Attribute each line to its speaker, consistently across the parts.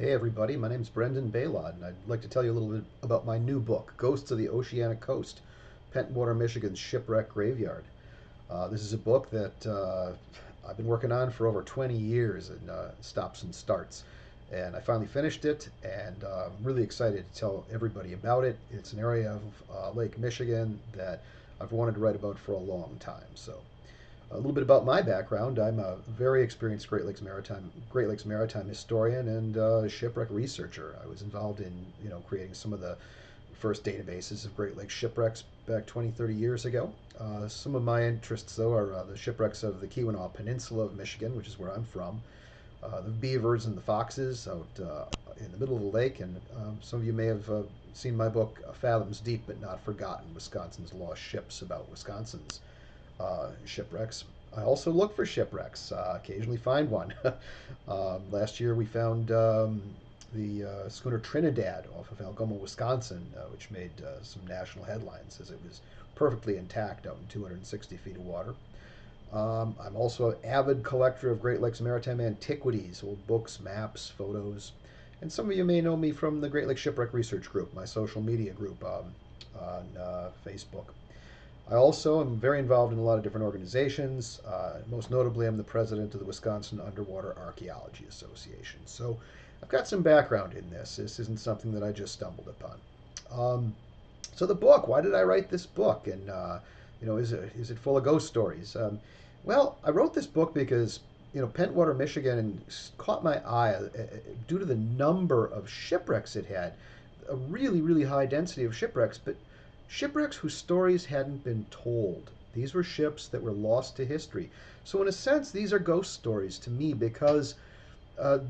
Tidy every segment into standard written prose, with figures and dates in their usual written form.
Speaker 1: Hey everybody, my name's Brendan Baylod, and I'd like to tell you a little bit about my new book, Ghosts of the Oceana Coast, Pentwater, Michigan's Shipwreck Graveyard. This is a book that I've been working on for over 20 years and stops and starts. And I finally finished it, and I'm really excited to tell everybody about it. It's an area of Lake Michigan that I've wanted to write about for a long time. So a little bit about my background. I'm a very experienced Great Lakes Maritime historian and shipwreck researcher. I was involved in creating some of the first databases of Great Lakes shipwrecks back 20, 30 years ago. Some of my interests, though, are the shipwrecks of the Keweenaw Peninsula of Michigan, which is where I'm from, the beavers and the foxes out in the middle of the lake, and some of you may have seen my book, Fathoms Deep But Not Forgotten, Wisconsin's Lost Ships, about Wisconsin's shipwrecks. I also look for shipwrecks, occasionally find one. Last year we found the schooner Trinidad off of Algoma, Wisconsin, which made some national headlines as it was perfectly intact out in 260 feet of water. I'm also an avid collector of Great Lakes maritime antiquities, old books, maps, photos. And some of you may know me from the Great Lakes Shipwreck Research Group, my social media group on Facebook. I also am very involved in a lot of different organizations. Most notably, I'm the president of the Wisconsin Underwater Archaeology Association. So I've got some background in this. This isn't something that I just stumbled upon. So the book, why did I write this book? And is it full of ghost stories? Well, I wrote this book because Pentwater, Michigan, caught my eye due to the number of shipwrecks it had, a really, really high density of shipwrecks, but shipwrecks whose stories hadn't been told. These were ships that were lost to history. So, in a sense, these are ghost stories to me because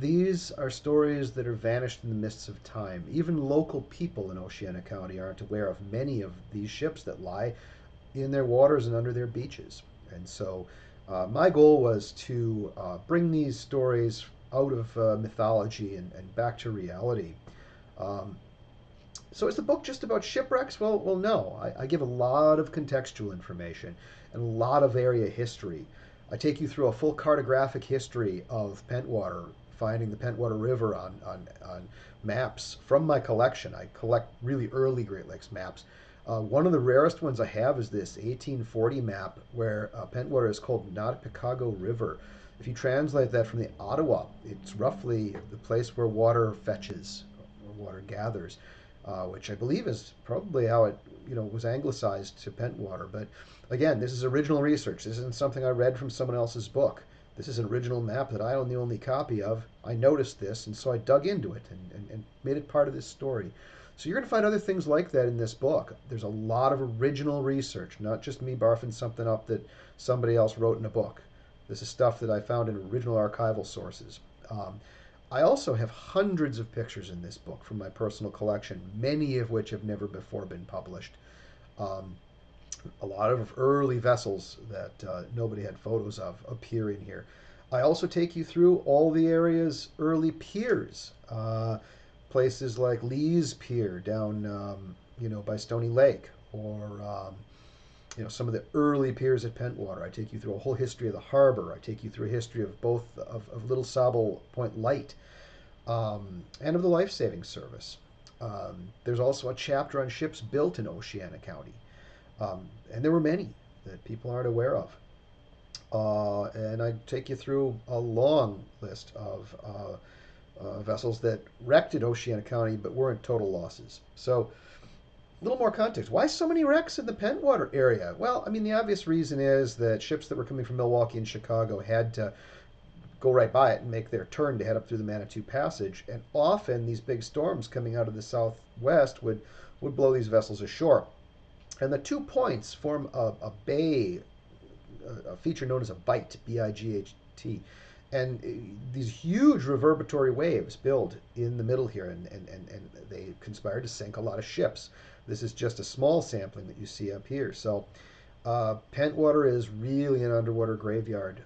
Speaker 1: these are stories that are vanished in the mists of time. Even local people in Oceana County aren't aware of many of these ships that lie in their waters and under their beaches. And so, my goal was to bring these stories out of mythology and back to reality. Um, so is the book just about shipwrecks? Well, no. I give a lot of contextual information and a lot of area history. I take you through a full cartographic history of Pentwater, finding the Pentwater River on maps from my collection. I collect really early Great Lakes maps. One of the rarest ones I have is this 1840 map where Pentwater is called Notipicago River. If you translate that from the Ottawa, it's roughly the place where water fetches or water gathers, which I believe is probably how it was anglicized to Pentwater. But again, this is original research. This isn't something I read from someone else's book. This is an original map that I own the only copy of. I noticed this, and so I dug into it and made it part of this story. So you're going to find other things like that in this book. There's a lot of original research, not just me barfing something up that somebody else wrote in a book. This is stuff that I found in original archival sources. I also have hundreds of pictures in this book from my personal collection, many of which have never before been published. Um, a lot of early vessels that nobody had photos of appear in here. I also take you through all the area's early piers, places like Lee's Pier down, by Stony Lake, or some of the early piers at Pentwater. I take you through a whole history of the harbor. I take you through a history of both of Little Sable Point Light, and of the life saving service. There's also a chapter on ships built in Oceana County, and there were many that people aren't aware of. And I take you through a long list of vessels that wrecked at Oceana County but weren't total losses. So, a little more context. Why so many wrecks in the Pentwater area? Well, I mean, the obvious reason is that ships that were coming from Milwaukee and Chicago had to go right by it and make their turn to head up through the Manitou Passage. And often these big storms coming out of the southwest would blow these vessels ashore. And the 2 points form a bay, a feature known as a bight, B-I-G-H-T. And these huge reverberatory waves build in the middle here, and they conspire to sink a lot of ships. This is just a small sampling that you see up here. So Pentwater is really an underwater graveyard.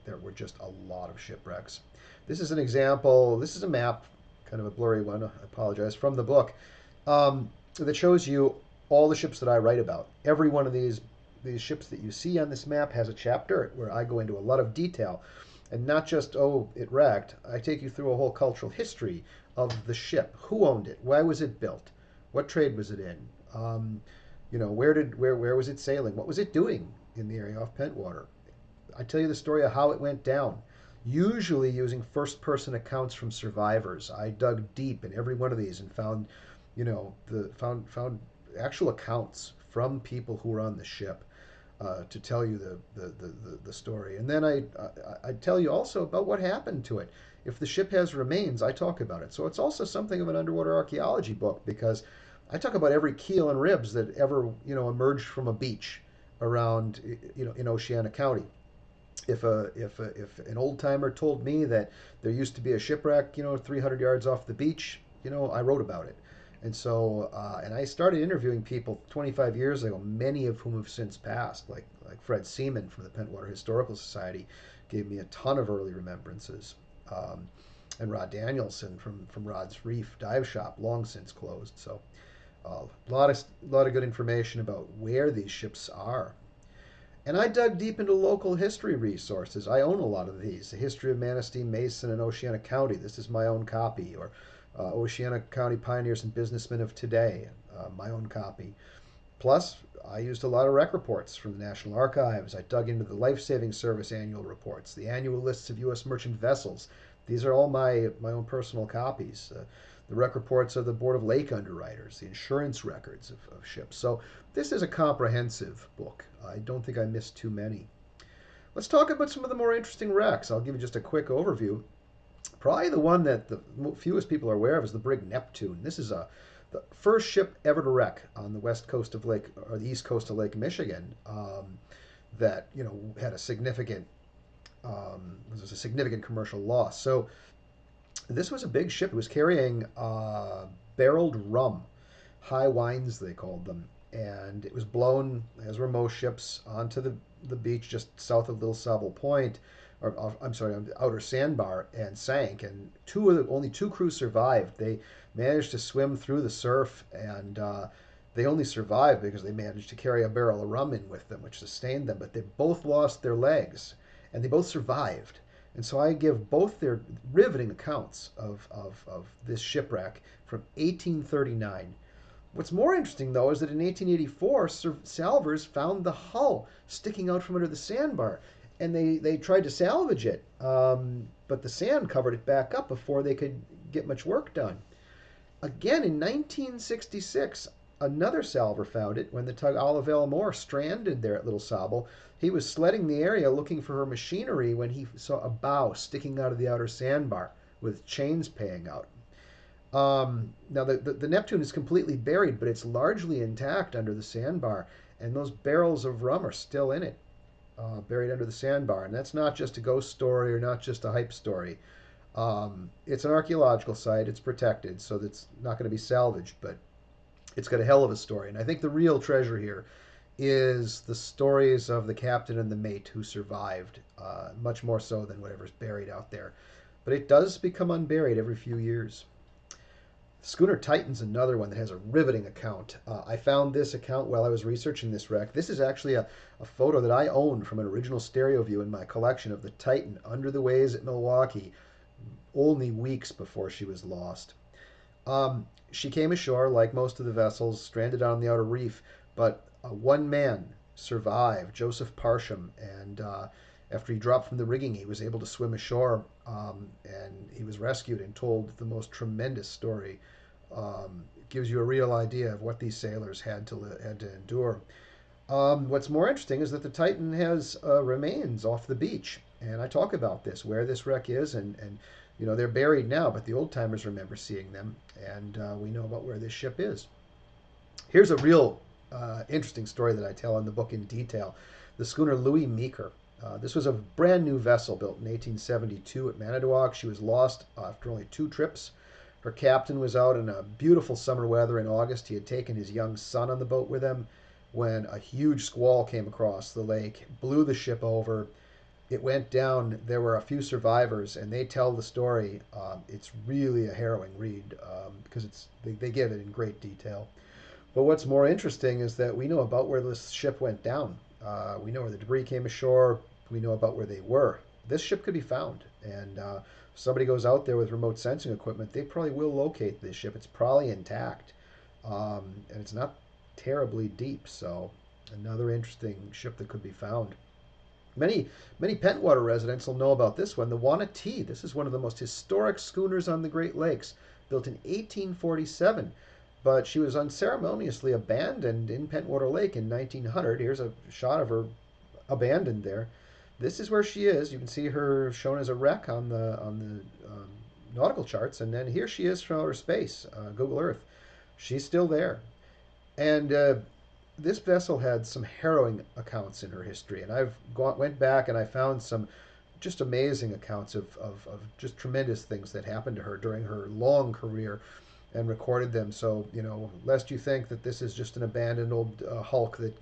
Speaker 1: There were just a lot of shipwrecks. This is an example. This is a map, kind of a blurry one, I apologize, from the book, that shows you all the ships that I write about. Every one of these ships that you see on this map has a chapter where I go into a lot of detail And not just, oh, it wrecked. I take you through a whole cultural history of the ship. Who owned it? Why was it built? What trade was it in? Where was it sailing? What was it doing in the area off Pentwater? I tell you the story of how it went down, usually using first person accounts from survivors. I dug deep in every one of these and found, found actual accounts from people who were on the ship to tell you the story. And then I tell you also about what happened to it. If the ship has remains, I talk about it. So it's also something of an underwater archaeology book because I talk about every keel and ribs that ever emerged from a beach around in Oceana County. If an old timer told me that there used to be a shipwreck 300 yards off the beach, I wrote about it. And so and I started interviewing people 25 years ago, many of whom have since passed, like Fred Seaman from the Pentwater Historical Society gave me a ton of early remembrances. And Rod Danielson from Rod's Reef Dive Shop, long since closed. So a lot of good information about where these ships are. And I dug deep into local history resources. I own a lot of these. The History of Manistee, Mason, and Oceana County. This is my own copy. Or Oceana County Pioneers and Businessmen of Today, my own copy. Plus, I used a lot of rec reports from the National Archives. I dug into the Life Saving Service annual reports, the annual lists of U.S. merchant vessels. These are all my own personal copies. The rec reports of the Board of Lake Underwriters, the insurance records of ships. So this is a comprehensive book. I don't think I missed too many. Let's talk about some of the more interesting wrecks. I'll give you just a quick overview. Probably the one that the fewest people are aware of is the Brig Neptune. This is the first ship ever to wreck on the west coast of Lake or the east coast of Lake Michigan. That had a significant was a significant commercial loss. So this was a big ship. It was carrying barreled rum, high wines they called them, and it was blown, as were most ships, onto the beach just south of Little Saville Point, or I'm sorry, on the outer sandbar, and sank. And only two crews survived. They managed to swim through the surf, and they only survived because they managed to carry a barrel of rum in with them, which sustained them. But they both lost their legs, and they both survived. And so I give both their riveting accounts of this shipwreck from 1839. What's more interesting, though, is that in 1884, salvors found the hull sticking out from under the sandbar, and they tried to salvage it, but the sand covered it back up before they could get much work done. Again, in 1966, another salver found it when the tug Olivelle Moore stranded there at Little Sauble. He was sledding the area looking for her machinery when he saw a bow sticking out of the outer sandbar with chains paying out. Now, the Neptune is completely buried, but it's largely intact under the sandbar, and those barrels of rum are still in it, buried under the sandbar. And that's not just a ghost story or not just a hype story. It's an archaeological site. It's protected, so that's not going to be salvaged, but it's got a hell of a story. And I think the real treasure here is the stories of the captain and the mate who survived, much more so than whatever's buried out there. But it does become unburied every few years. Schooner Titan's another one that has a riveting account. I found this account while I was researching this wreck. This is actually a photo that I owned from an original stereo view in my collection of the Titan under the waves at Milwaukee, only weeks before she was lost. She came ashore, like most of the vessels, stranded on the outer reef, but one man survived, Joseph Parsham, and after he dropped from the rigging, he was able to swim ashore, and he was rescued and told the most tremendous story. It gives you a real idea of what these sailors had to endure. What's more interesting is that the Titan has remains off the beach, and I talk about this, where this wreck is, and they're buried now, but the old timers remember seeing them, and we know about where this ship is. Here's a real interesting story that I tell in the book in detail. The schooner Louie Meeker. This was a brand new vessel built in 1872 at Manitowoc. She was lost after only 2 trips. Her captain was out in a beautiful summer weather in August. He had taken his young son on the boat with him when a huge squall came across the lake, blew the ship over. It went down. There were a few survivors, and they tell the story. It's really a harrowing read because they give it in great detail. But what's more interesting is that we know about where this ship went down. We know where the debris came ashore. We know about where they were. this ship could be found. And somebody goes out there with remote sensing equipment, they probably will locate this ship. It's probably intact, and it's not terribly deep. So another interesting ship that could be found. Many Pentwater residents will know about this one, the Wanatee. This is one of the most historic schooners on the Great Lakes, built in 1847. But she was unceremoniously abandoned in Pentwater Lake in 1900. Here's a shot of her abandoned there. This is where she is. You can see her shown as a wreck on the nautical charts, and then here she is from outer space, Google Earth. She's still there, and this vessel had some harrowing accounts in her history, and went back and I found some just amazing accounts of just tremendous things that happened to her during her long career and recorded them. So, lest you think that this is just an abandoned old hulk that,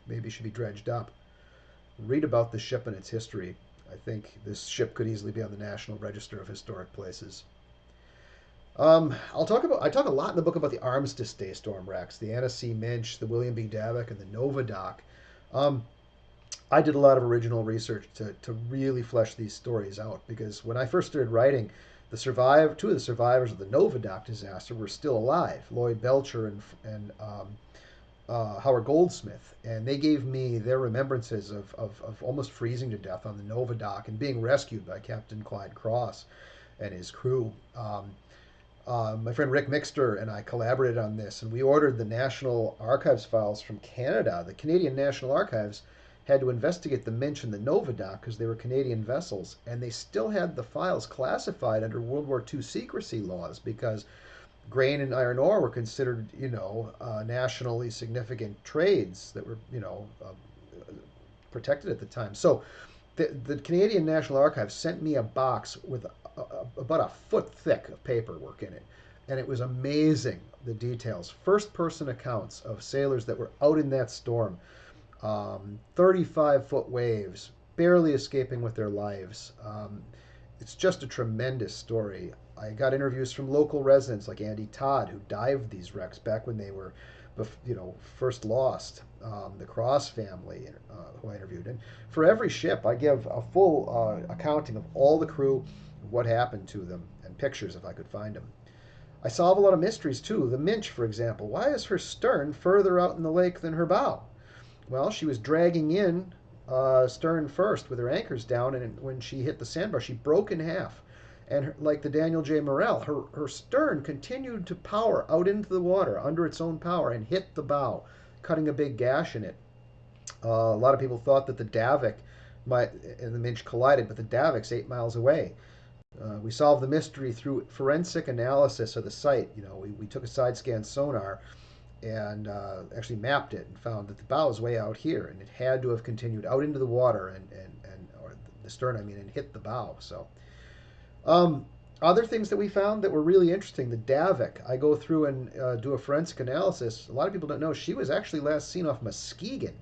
Speaker 1: maybe should be dredged up, read about the ship and its history. I think this ship could easily be on the National Register of Historic Places. I talk a lot in the book about the Armistice Day storm wrecks, the Anna C. Minch, the William B. Davic, and the Nova Doc. Um, I did a lot of original research to really flesh these stories out because when I first started writing, two of the survivors of the Nova Doc disaster were still alive, Lloyd Belcher and Howard Goldsmith, and they gave me their remembrances of almost freezing to death on the Nova Doc and being rescued by Captain Clyde Cross and his crew. My friend Rick Mixter and I collaborated on this, and we ordered the National Archives files from Canada. The Canadian National Archives had to investigate the Minch and the Nova Doc because they were Canadian vessels, and they still had the files classified under World War II secrecy laws because grain and iron ore were considered, nationally significant trades that were, protected at the time. So the Canadian National Archives sent me a box with about a foot thick of paperwork in it. And it was amazing, the details. First person accounts of sailors that were out in that storm, 35-foot waves, barely escaping with their lives. It's just a tremendous story. I got interviews from local residents like Andy Todd, who dived these wrecks back when they were, first lost. The Cross family, who I interviewed. And for every ship, I give a full accounting of all the crew, what happened to them, and pictures if I could find them. I solve a lot of mysteries too. The Minch, for example. Why is her stern further out in the lake than her bow? Well, she was dragging in stern first with her anchors down, and when she hit the sandbar, she broke in half. And like the Daniel J. Morrell, her stern continued to power out into the water under its own power and hit the bow, cutting a big gash in it. A lot of people thought that the Davic and the Minch collided, but the Davic's 8 miles away. We solved the mystery through forensic analysis of the site. We took a side scan sonar and actually mapped it and found that the bow is way out here, and it had to have continued out into the water and or the stern, and hit the bow. So, other things that we found that were really interesting. The Davic, I go through and do a forensic analysis. A lot of people don't know she was actually last seen off Muskegon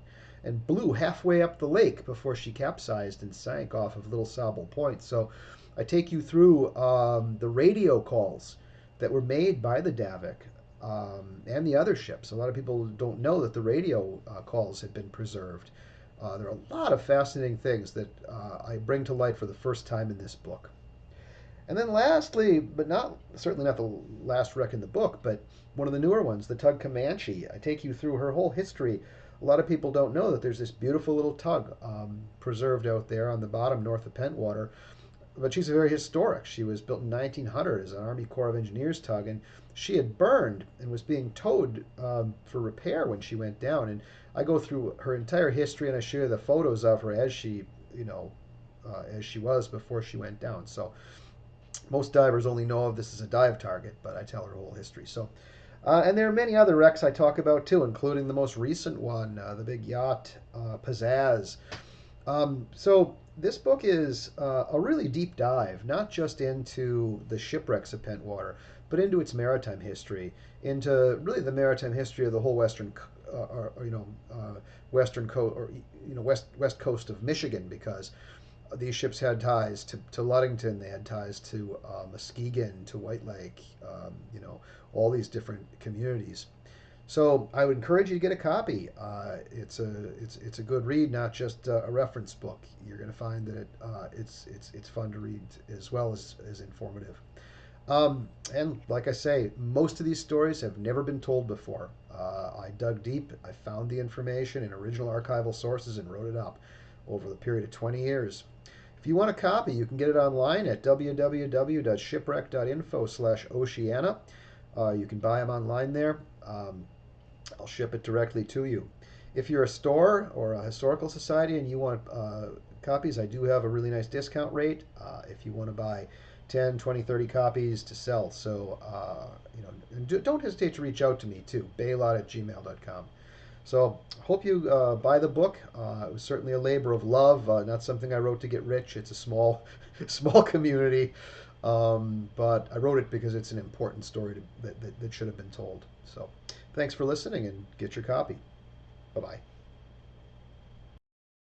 Speaker 1: and blew halfway up the lake before she capsized and sank off of Little Sable Point. So I take you through the radio calls that were made by the Davic and the other ships. A lot of people don't know that the radio calls had been preserved. There are a lot of fascinating things that I bring to light for the first time in this book. And then lastly, but certainly not the last wreck in the book, but one of the newer ones, the Tug Kamanche. I take you through her whole history. A lot of people don't know that there's this beautiful little tug preserved out there on the bottom north of Pentwater. But she's very historic. She was built in 1900 as an Army Corps of Engineers tug, and she had burned and was being towed for repair when she went down. And I go through her entire history, and I show you the photos of her as she was before she went down. So most divers only know of this as a dive target, but I tell her whole history. So, and there are many other wrecks I talk about too, including the most recent one, the big yacht Pizzazz. So this book is a really deep dive, not just into the shipwrecks of Pentwater, but into its maritime history, into really the maritime history of the whole western coast, or west coast of Michigan, because these ships had ties to Ludington, they had ties to Muskegon, to White Lake, all these different communities. So I would encourage you to get a copy. It's a good read, not just a reference book. You're going to find that it's fun to read as well as informative. And like I say, most of these stories have never been told before. I dug deep, I found the information in original archival sources and wrote it up over the period of 20 years. If you want a copy, you can get it online at www.shipwreck.info/Oceana. You can buy them online there. I'll ship it directly to you. If you're a store or a historical society and you want copies, I do have a really nice discount rate if you want to buy 10, 20, 30 copies to sell. So, don't hesitate to reach out to me too, baylot@gmail.com. So, hope you buy the book. It was certainly a labor of love, not something I wrote to get rich. It's a small, small community, but I wrote it because it's an important story that should have been told. So, thanks for listening and get your copy. Bye bye.